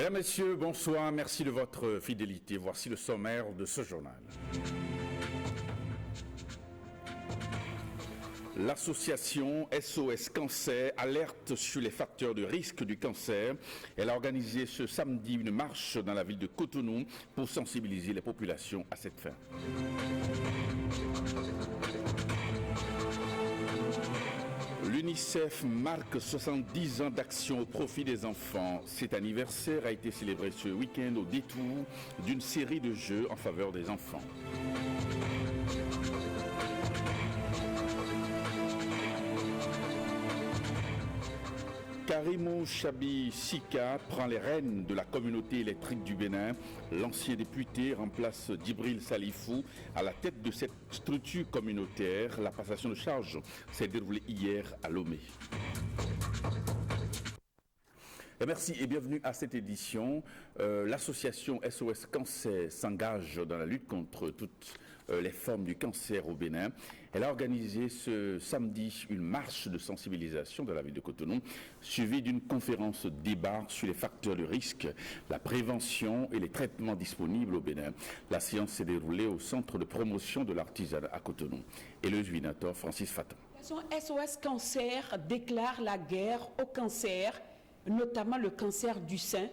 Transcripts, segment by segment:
Mesdames, Messieurs, bonsoir, merci de votre fidélité. Voici le sommaire de ce journal. L'association SOS Cancer alerte sur les facteurs de risque du cancer. Elle a organisé ce samedi une marche dans la ville de Cotonou pour sensibiliser les populations à cette fin. L'UNICEF marque 70 ans d'action au profit des enfants. Cet anniversaire a été célébré ce week-end au détour d'une série de jeux en faveur des enfants. Karimou Chabi Sika prend les rênes de la communauté électrique du Bénin. L'ancien député remplace Djibril Salifou à la tête de cette structure communautaire. La passation de charge s'est déroulée hier à Lomé. Merci et bienvenue à cette édition. L'association SOS Cancer s'engage dans la lutte contre toutes les formes du cancer au Bénin. Elle a organisé ce samedi une marche de sensibilisation dans la ville de Cotonou, suivie d'une conférence débat sur les facteurs de risque, la prévention et les traitements disponibles au Bénin. La séance s'est déroulée au centre de promotion de l'artisanat à Cotonou. Et le juinateur Francis Fatan. SOS Cancer déclare la guerre au cancer, notamment le cancer du sein,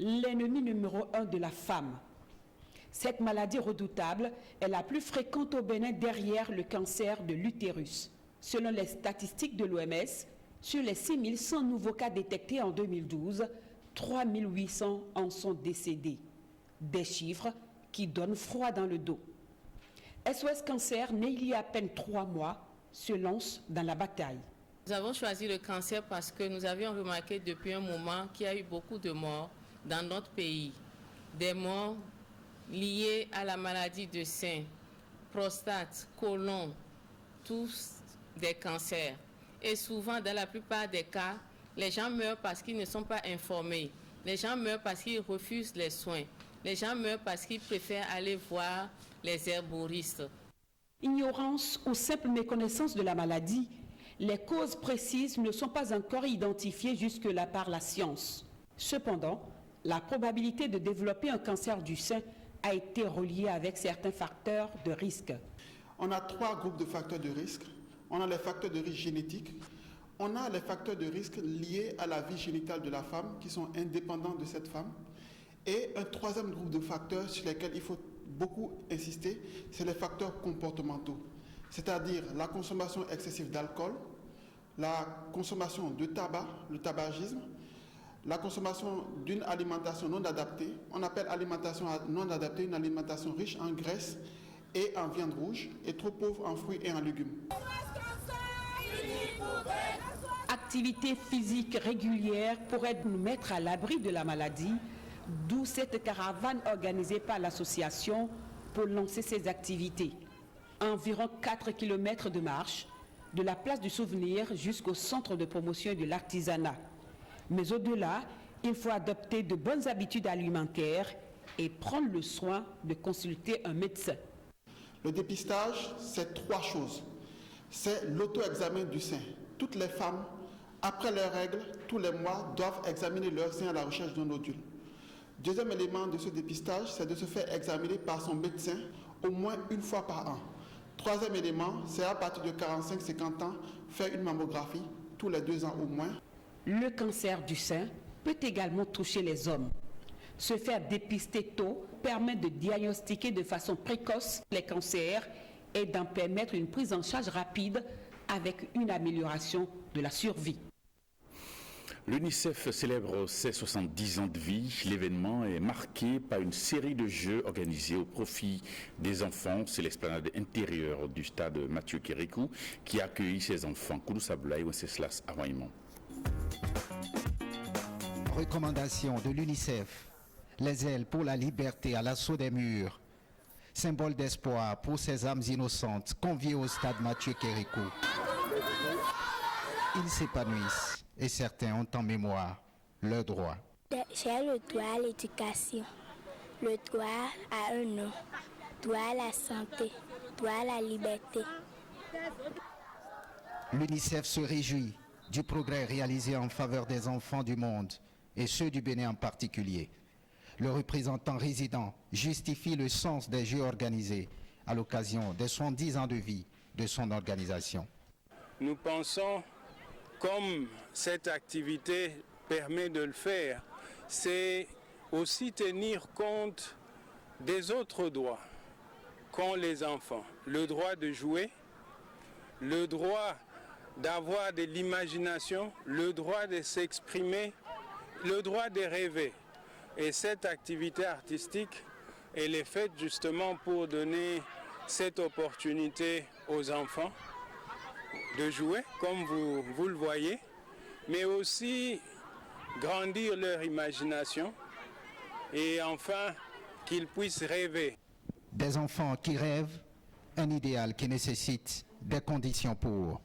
l'ennemi numéro 1 de la femme. Cette maladie redoutable est la plus fréquente au Bénin derrière le cancer de l'utérus. Selon les statistiques de l'OMS, sur les 6100 nouveaux cas détectés en 2012, 3800 en sont décédés. Des chiffres qui donnent froid dans le dos. SOS Cancer, né il y a à peine 3 mois, se lance dans la bataille. Nous avons choisi le cancer parce que nous avions remarqué depuis un moment qu'il y a eu beaucoup de morts dans notre pays. Des morts liées à la maladie de sein, prostate, côlon, tous des cancers. Et souvent, dans la plupart des cas, les gens meurent parce qu'ils ne sont pas informés. Les gens meurent parce qu'ils refusent les soins. Les gens meurent parce qu'ils préfèrent aller voir les herboristes. Ignorance ou simple méconnaissance de la maladie, les causes précises ne sont pas encore identifiées jusque-là par la science. Cependant, la probabilité de développer un cancer du sein a été reliée avec certains facteurs de risque. On a 3 groupes de facteurs de risque. On a les facteurs de risque génétiques. On a les facteurs de risque liés à la vie génitale de la femme qui sont indépendants de cette femme. Et un 3e groupe de facteurs sur lesquels il faut beaucoup insister, c'est les facteurs comportementaux. C'est-à-dire la consommation excessive d'alcool, la consommation de tabac, le tabagisme, la consommation d'une alimentation non adaptée. On appelle alimentation non adaptée une alimentation riche en graisse et en viande rouge et trop pauvre en fruits et en légumes. Activité physique régulière pourrait nous mettre à l'abri de la maladie, d'où cette caravane organisée par l'association pour lancer ses activités. Environ 4 km de marche, de la place du souvenir jusqu'au centre de promotion de l'artisanat. Mais au-delà, il faut adopter de bonnes habitudes alimentaires et prendre le soin de consulter un médecin. Le dépistage, c'est 3 choses. C'est l'auto-examen du sein. Toutes les femmes, après leurs règles, tous les mois, doivent examiner leur sein à la recherche d'un nodule. 2e élément de ce dépistage, c'est de se faire examiner par son médecin au moins 1 fois par an. 3e élément, c'est à partir de 45-50 ans, faire une mammographie tous les 2 ans au moins. Le cancer du sein peut également toucher les hommes. Se faire dépister tôt permet de diagnostiquer de façon précoce les cancers et d'en permettre une prise en charge rapide avec une amélioration de la survie. L'UNICEF célèbre ses 70 ans de vie. L'événement est marqué par une série de jeux organisés au profit des enfants. C'est l'esplanade intérieure du stade Mathieu Kérékou qui accueille ses enfants. Koudou Sablaï, Wenceslas Aroïmon. Recommandation de l'UNICEF. Les ailes pour la liberté à l'assaut des murs. Symbole d'espoir pour ces âmes innocentes conviées au stade Mathieu Kérékou. Ils s'épanouissent et certains ont en mémoire leurs droits. J'ai le droit à l'éducation, le droit à un nom, droit à la santé, droit à la liberté. L'UNICEF se réjouit du progrès réalisé en faveur des enfants du monde et ceux du Bénin en particulier. Le représentant résident justifie le sens des Jeux organisés à l'occasion des 70 ans de vie de son organisation. Nous pensons, comme cette activité permet de le faire, c'est aussi tenir compte des autres droits qu'ont les enfants. Le droit de jouer, le droit d'avoir de l'imagination, le droit de s'exprimer, le droit de rêver. Et cette activité artistique, elle est faite justement pour donner cette opportunité aux enfants de jouer, comme vous le voyez, mais aussi grandir leur imagination et enfin qu'ils puissent rêver. Des enfants qui rêvent, un idéal qui nécessite des conditions pour.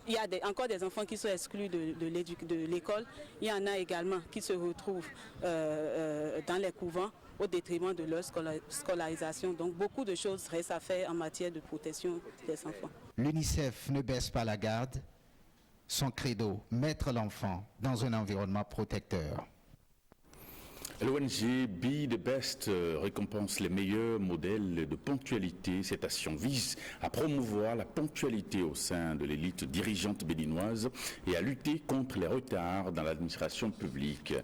Il y a encore des enfants qui sont exclus de l'école. Il y en a également qui se retrouvent dans les couvents au détriment de leur scolarisation. Donc beaucoup de choses restent à faire en matière de protection des enfants. L'UNICEF ne baisse pas la garde. Son credo, mettre l'enfant dans un environnement protecteur. L'ONG Be the Best récompense les meilleurs modèles de ponctualité. Cette action vise à promouvoir la ponctualité au sein de l'élite dirigeante béninoise et à lutter contre les retards dans l'administration publique.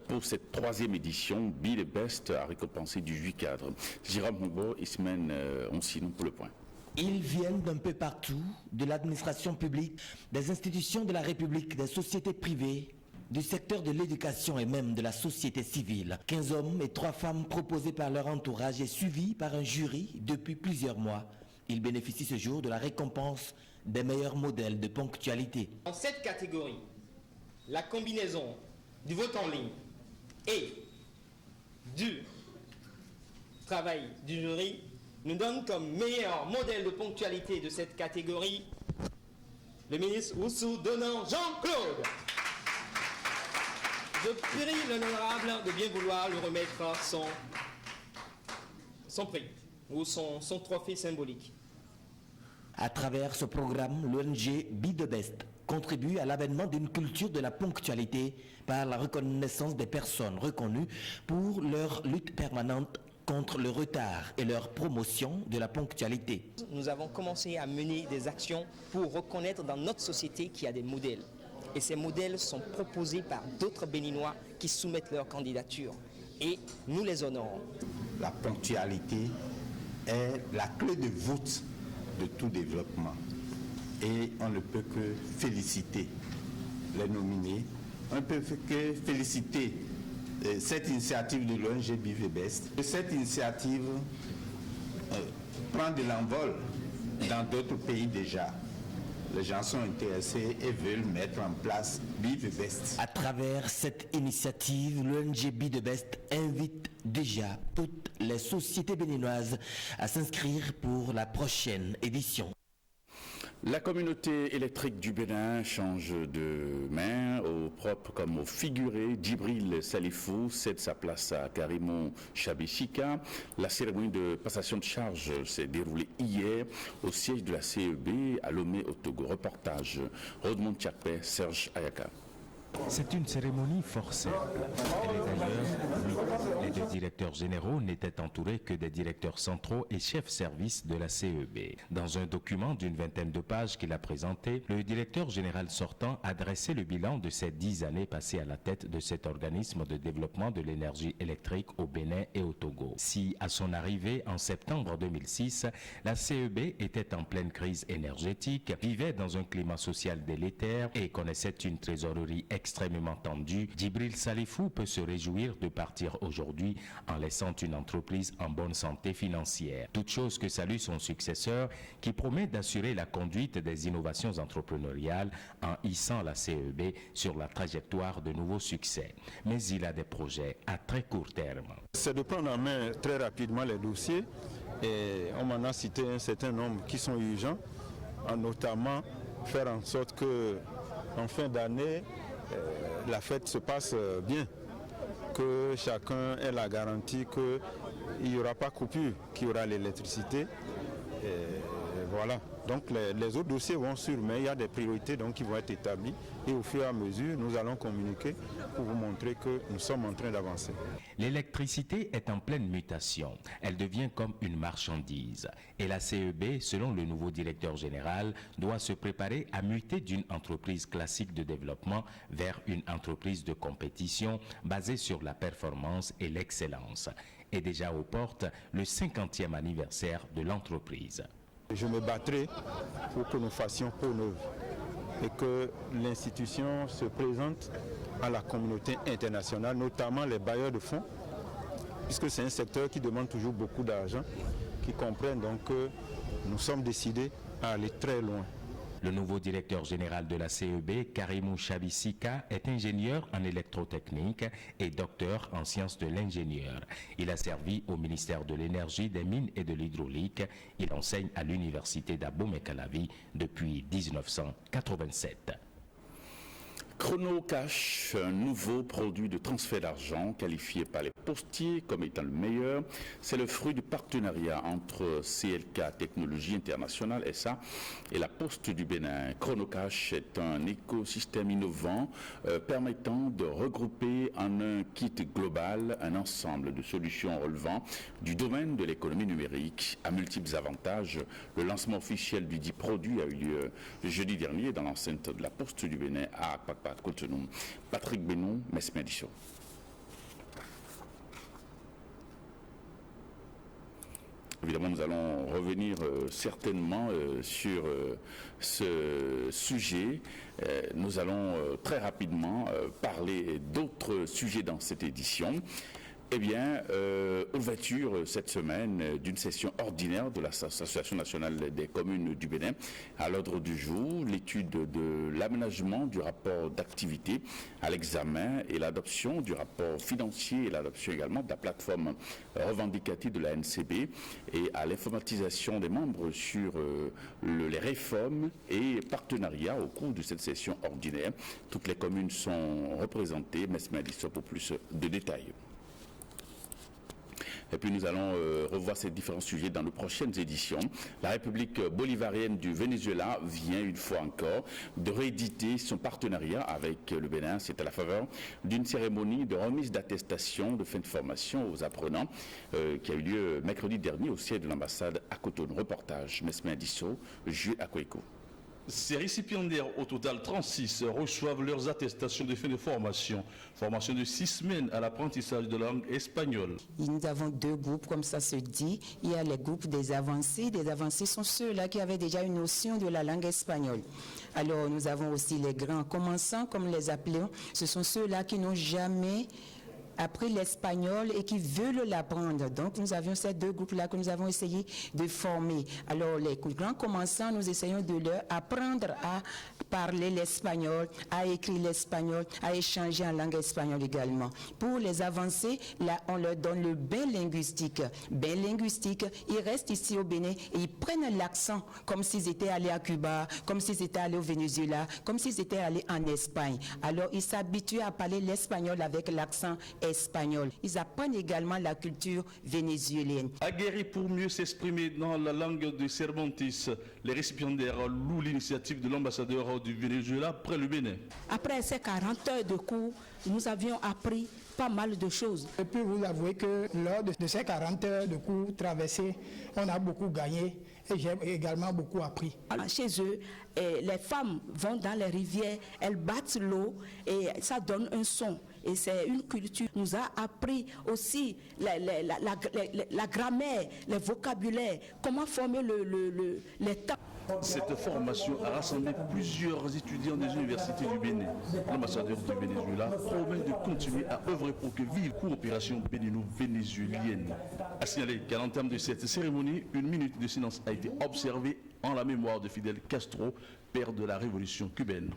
Pour cette 3e édition, Be the Best a récompensé 18 cadres. Jérôme Moubo, Ismaël Onsinon pour le point. Ils viennent d'un peu partout, de l'administration publique, des institutions de la République, des sociétés privées, du secteur de l'éducation et même de la société civile. 15 hommes et 3 femmes proposés par leur entourage et suivis par un jury depuis plusieurs mois. Ils bénéficient ce jour de la récompense des meilleurs modèles de ponctualité. Dans cette catégorie, la combinaison du vote en ligne et du travail du jury nous donne comme meilleur modèle de ponctualité de cette catégorie le ministre Oussou Donnan Jean-Claude. Je prie l'honorable de bien vouloir lui remettre son prix ou son trophée symbolique. À travers ce programme, l'ONG Be the Best contribue à l'avènement d'une culture de la ponctualité par la reconnaissance des personnes reconnues pour leur lutte permanente contre le retard et leur promotion de la ponctualité. Nous avons commencé à mener des actions pour reconnaître dans notre société qu'il y a des modèles. Et ces modèles sont proposés par d'autres Béninois qui soumettent leur candidature. Et nous les honorons. La ponctualité est la clé de voûte de tout développement. Et on ne peut que féliciter les nominés. On ne peut que féliciter cette initiative de l'ONG Be the Best. Cette initiative prend de l'envol dans d'autres pays déjà. Les gens sont intéressés et veulent mettre en place Be the Best. À travers cette initiative, l'ONG Be the Best invite déjà toutes les sociétés béninoises à s'inscrire pour la prochaine édition. La communauté électrique du Bénin change de main, au propre comme au figuré. Djibril Salifou cède sa place à Karimon Chabechika. La cérémonie de passation de charge s'est déroulée hier au siège de la CEB à Lomé au Togo. Reportage Rodmond Tchapé, Serge Ayaka. C'est une cérémonie fort simple. Elle est d'ailleurs unique. Les 2 directeurs généraux n'étaient entourés que des directeurs centraux et chefs services de la CEB. Dans un document d'une 20aine de pages qu'il a présenté, le directeur général sortant a dressé le bilan de ces 10 années passées à la tête de cet organisme de développement de l'énergie électrique au Bénin et au Togo. Si, à son arrivée en septembre 2006, la CEB était en pleine crise énergétique, vivait dans un climat social délétère et connaissait une trésorerie extrêmement tendu, Djibril Salifou peut se réjouir de partir aujourd'hui en laissant une entreprise en bonne santé financière. Toute chose que salue son successeur qui promet d'assurer la conduite des innovations entrepreneuriales en hissant la CEB sur la trajectoire de nouveaux succès. Mais il a des projets à très court terme. C'est de prendre en main très rapidement les dossiers et on m'en a cité un certain nombre qui sont urgents, notamment faire en sorte que en fin d'année, la fête se passe bien, que chacun ait la garantie qu'il n'y aura pas coupure, qu'il y aura l'électricité. Voilà, donc les autres dossiers vont suivre, mais il y a des priorités donc, qui vont être établies et au fur et à mesure, nous allons communiquer pour vous montrer que nous sommes en train d'avancer. L'électricité est en pleine mutation. Elle devient comme une marchandise. Et la CEB, selon le nouveau directeur général, doit se préparer à muter d'une entreprise classique de développement vers une entreprise de compétition basée sur la performance et l'excellence. Et déjà aux portes, le 50e anniversaire de l'entreprise. Je me battrai pour que nous fassions peau neuve et que l'institution se présente à la communauté internationale, notamment les bailleurs de fonds, puisque c'est un secteur qui demande toujours beaucoup d'argent, qui comprennent donc que nous sommes décidés à aller très loin. Le nouveau directeur général de la CEB, Karimou Chabissika, est ingénieur en électrotechnique et docteur en sciences de l'ingénieur. Il a servi au ministère de l'Énergie, des Mines et de l'Hydraulique. Il enseigne à l'université d'Abomey-Calavi depuis 1987. Chronocash, un nouveau produit de transfert d'argent qualifié par les postiers comme étant le meilleur. C'est le fruit du partenariat entre CLK Technologies Internationales SA et la Poste du Bénin. Chronocash est un écosystème innovant permettant de regrouper en un kit global un ensemble de solutions relevant du domaine de l'économie numérique à multiples avantages. Le lancement officiel du dit produit a eu lieu jeudi dernier dans l'enceinte de la Poste du Bénin à Akpakpa. Patrick Benou, Mesme Edition. Évidemment, nous allons revenir certainement sur ce sujet. Nous allons très rapidement parler d'autres sujets dans cette édition. Eh bien, ouverture cette semaine d'une session ordinaire de l'Association nationale des communes du Bénin. À l'ordre du jour, l'étude de l'aménagement du rapport d'activité à l'examen et l'adoption du rapport financier et l'adoption également de la plateforme revendicative de la NCB et à l'informatisation des membres sur les réformes et partenariats au cours de cette session ordinaire. Toutes les communes sont représentées. Mesme Edition pour plus de détails. Et puis nous allons revoir ces différents sujets dans nos prochaines éditions. La République bolivarienne du Venezuela vient une fois encore de rééditer son partenariat avec le Bénin. C'est à la faveur d'une cérémonie de remise d'attestation de fin de formation aux apprenants qui a eu lieu mercredi dernier au siège de l'ambassade à Cotonou. Reportage Mesme Edisso, Jules Akweko. Ces récipiendaires, au total 36, reçoivent leurs attestations de fin de formation. Formation de 6 semaines à l'apprentissage de langue espagnole. Nous avons 2 groupes, comme ça se dit. Il y a les groupes des avancés. Les avancés sont ceux-là qui avaient déjà une notion de la langue espagnole. Alors, nous avons aussi les grands commençants, comme les appelons. Ce sont ceux-là qui n'ont jamais appris l'espagnol et qui veulent l'apprendre. Donc, nous avions ces 2 groupes-là que nous avons essayé de former. Alors, les grands commençants, nous essayons de leur apprendre à parler l'espagnol, à écrire l'espagnol, à échanger en langue espagnole également. Pour les avancés, là, on leur donne le bain linguistique. Bain linguistique, ils restent ici au Bénin et ils prennent l'accent comme s'ils étaient allés à Cuba, comme s'ils étaient allés au Venezuela, comme s'ils étaient allés en Espagne. Alors, ils s'habituent à parler l'espagnol avec l'accent espagnol. Ils apprennent également la culture vénézuélienne. Aguerris pour mieux s'exprimer dans la langue de Cervantes, les récipiendaires louent l'initiative de l'ambassadeur du Venezuela près le Bénin. Après ces 40 heures de cours, nous avions appris pas mal de choses. Je peux vous avouer que lors de ces 40 heures de cours traversés, on a beaucoup gagné et j'ai également beaucoup appris. Chez eux, les femmes vont dans les rivières, elles battent l'eau et ça donne un son. Et c'est une culture qui nous a appris aussi la grammaire, le vocabulaire, comment former les temps. Cette formation a rassemblé plusieurs étudiants des universités du Bénin. L'ambassadeur du Venezuela promet de continuer à œuvrer pour que vive la coopération bénino-vénézuélienne. À signaler qu'à l'entame de cette cérémonie, une minute de silence a été observée en la mémoire de Fidel Castro, père de la révolution cubaine.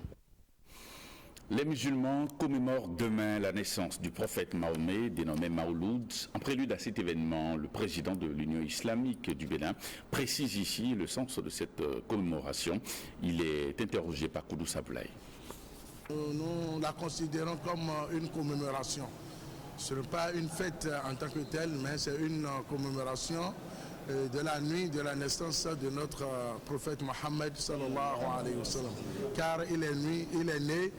Les musulmans commémorent demain la naissance du prophète Mahomet, dénommé Maouloud. En prélude à cet événement, le président de l'Union islamique du Bénin précise ici le sens de cette commémoration. Il est interrogé par Koudou Sablaï. Nous la considérons comme une commémoration. Ce n'est pas une fête en tant que telle, mais c'est une commémoration de la nuit de la naissance de notre prophète Mohammed sallallahu alayhi wa sallam. Car il est né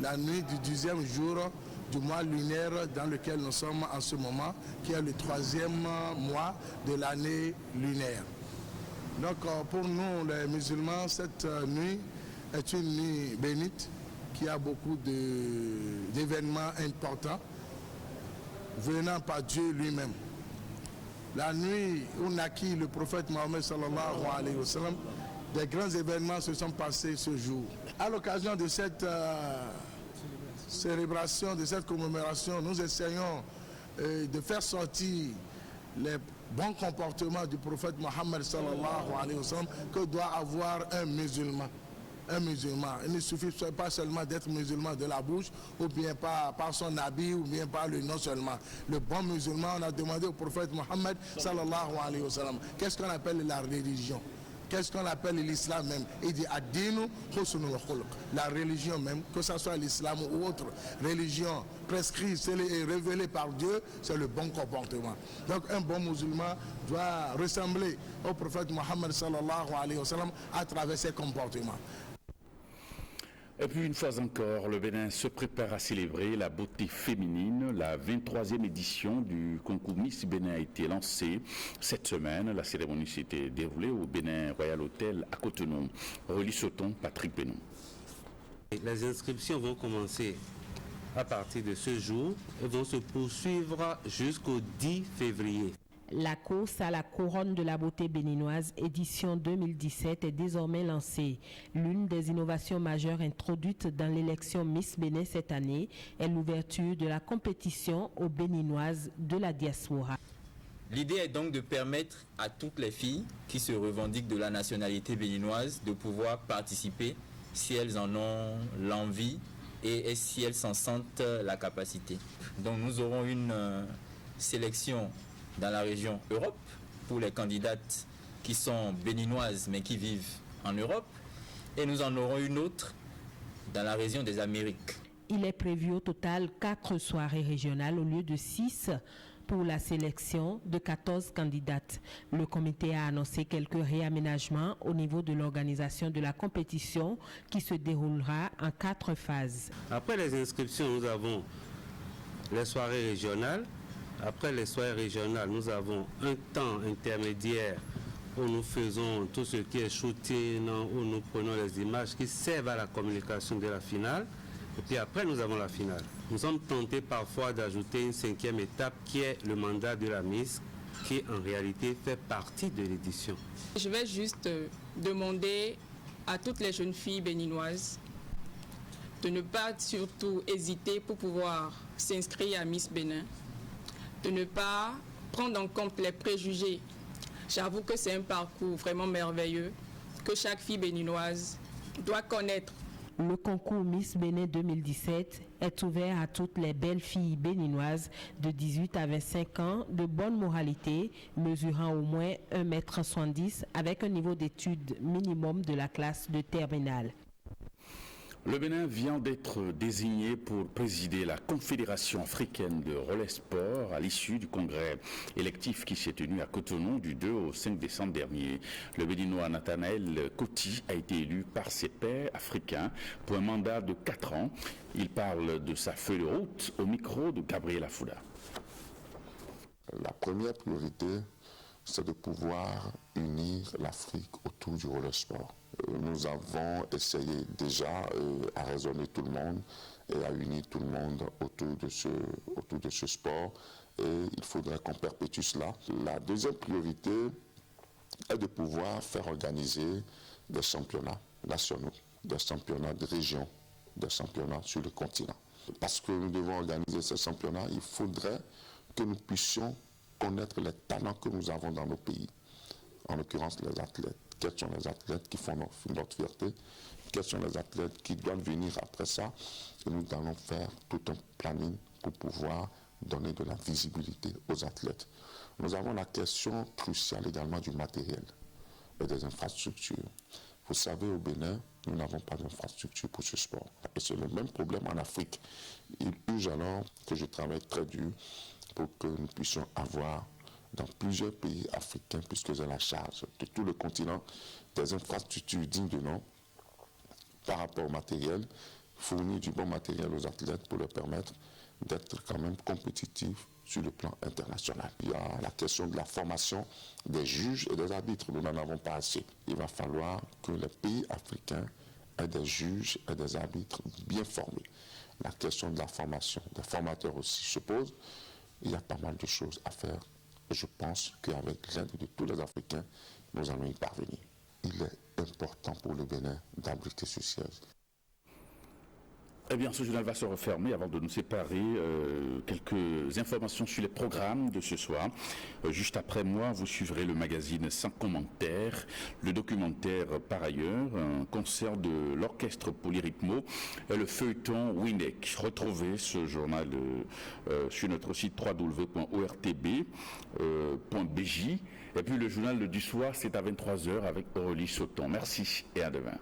la nuit du 10e jour du mois lunaire dans lequel nous sommes en ce moment, qui est le 3e mois de l'année lunaire. Donc pour nous les musulmans, cette nuit est une nuit bénite qui a beaucoup d'événements importants venant par Dieu lui-même. La nuit où naquit le prophète Mohammed sallallahu alayhi wa sallam, des grands événements se sont passés ce jour. À l'occasion de cette célébration, de cette commémoration, nous essayons de faire sortir les bons comportements du prophète Mohammed sallallahu alayhi wa sallam que doit avoir un musulman. Un musulman. Il ne suffit pas seulement d'être musulman de la bouche ou bien par son habit ou bien par le nom seulement. Le bon musulman, on a demandé au prophète Mohammed sallallahu alayhi wa sallam, qu'est-ce qu'on appelle la religion? Qu'est-ce qu'on appelle l'islam même? Il dit ad-dinu husnul khuluq. La religion même, que ce soit l'islam ou autre religion prescrite et révélée par Dieu, c'est le bon comportement. Donc un bon musulman doit ressembler au prophète Mohammed sallallahu alayhi wa sallam à travers ses comportements. Et puis une fois encore, le Bénin se prépare à célébrer la beauté féminine. La 23e édition du concours Miss Bénin a été lancée cette semaine. La cérémonie s'était déroulée au Bénin Royal Hotel à Cotonou. Aurélie Sauton, Patrick Benou. Les inscriptions vont commencer à partir de ce jour et vont se poursuivre jusqu'au 10 février. La course à la couronne de la beauté béninoise édition 2017 est désormais lancée. L'une des innovations majeures introduites dans l'élection Miss Bénin cette année est l'ouverture de la compétition aux Béninoises de la diaspora. L'idée est donc de permettre à toutes les filles qui se revendiquent de la nationalité béninoise de pouvoir participer si elles en ont l'envie et si elles s'en sentent la capacité. Donc nous aurons une sélection dans la région Europe pour les candidates qui sont béninoises mais qui vivent en Europe, et nous en aurons une autre dans la région des Amériques. Il est prévu au total 4 soirées régionales au lieu de 6 pour la sélection de 14 candidates. Le comité a annoncé quelques réaménagements au niveau de l'organisation de la compétition qui se déroulera en 4 phases. Après les inscriptions, nous avons les soirées régionales. Après les soirées régionales, nous avons un temps intermédiaire où nous faisons tout ce qui est shooting, où nous prenons les images qui servent à la communication de la finale. Et puis après, nous avons la finale. Nous sommes tentés parfois d'ajouter une 5e étape qui est le mandat de la Miss, qui en réalité fait partie de l'édition. Je vais juste demander à toutes les jeunes filles béninoises de ne pas surtout hésiter pour pouvoir s'inscrire à Miss Bénin, de ne pas prendre en compte les préjugés. J'avoue que c'est un parcours vraiment merveilleux que chaque fille béninoise doit connaître. Le concours Miss Bénin 2017 est ouvert à toutes les belles filles béninoises de 18 à 25 ans de bonne moralité, mesurant au moins 1,70 m avec un niveau d'études minimum de la classe de terminale. Le Bénin vient d'être désigné pour présider la Confédération africaine de relais sport à l'issue du congrès électif qui s'est tenu à Cotonou du 2 au 5 décembre dernier. Le Béninois Nathanaël Coty a été élu par ses pairs africains pour un mandat de 4 ans. Il parle de sa feuille de route au micro de Gabriel Afouda. La première priorité, c'est de pouvoir unir l'Afrique autour du roller sport. Nous avons essayé déjà à raisonner tout le monde et à unir tout le monde autour de ce sport, et il faudrait qu'on perpétue cela. La deuxième priorité est de pouvoir faire organiser des championnats nationaux, des championnats de région, des championnats sur le continent. Parce que nous devons organiser ces championnats, il faudrait que nous puissions connaître les talents que nous avons dans nos pays, en l'occurrence les athlètes. Quels sont les athlètes qui font notre fierté? Quels sont les athlètes qui doivent venir après ça? Et nous allons faire tout un planning pour pouvoir donner de la visibilité aux athlètes. Nous avons la question cruciale également du matériel et des infrastructures. Vous savez, au Bénin, nous n'avons pas d'infrastructure pour ce sport. Et c'est le même problème en Afrique. Il urge alors que je travaille très dur pour que nous puissions avoir dans plusieurs pays africains, puisque j'ai la charge de tout le continent des infrastructures dignes de nom par rapport au matériel, fournir du bon matériel aux athlètes pour leur permettre d'être quand même compétitifs sur le plan international. Il y a la question de la formation des juges et des arbitres. Nous n'en avons pas assez. Il va falloir que les pays africains aient des juges et des arbitres bien formés. La question de la formation des formateurs aussi se pose. Il y a pas mal de choses à faire. Et je pense qu'avec l'aide de tous les Africains, nous allons y parvenir. Il est important pour le Bénin d'abriter ce siège. Eh bien, ce journal va se refermer avant de nous séparer. Quelques informations sur les programmes de ce soir. Juste après moi, vous suivrez le magazine Sans commentaire, le documentaire Par ailleurs, un concert de l'orchestre Polyrythmo et le feuilleton Windeck. Retrouvez ce journal sur notre site www.ortb.bj. Et puis le journal du soir, c'est à 23h avec Aurélie Sauton. Merci et à demain.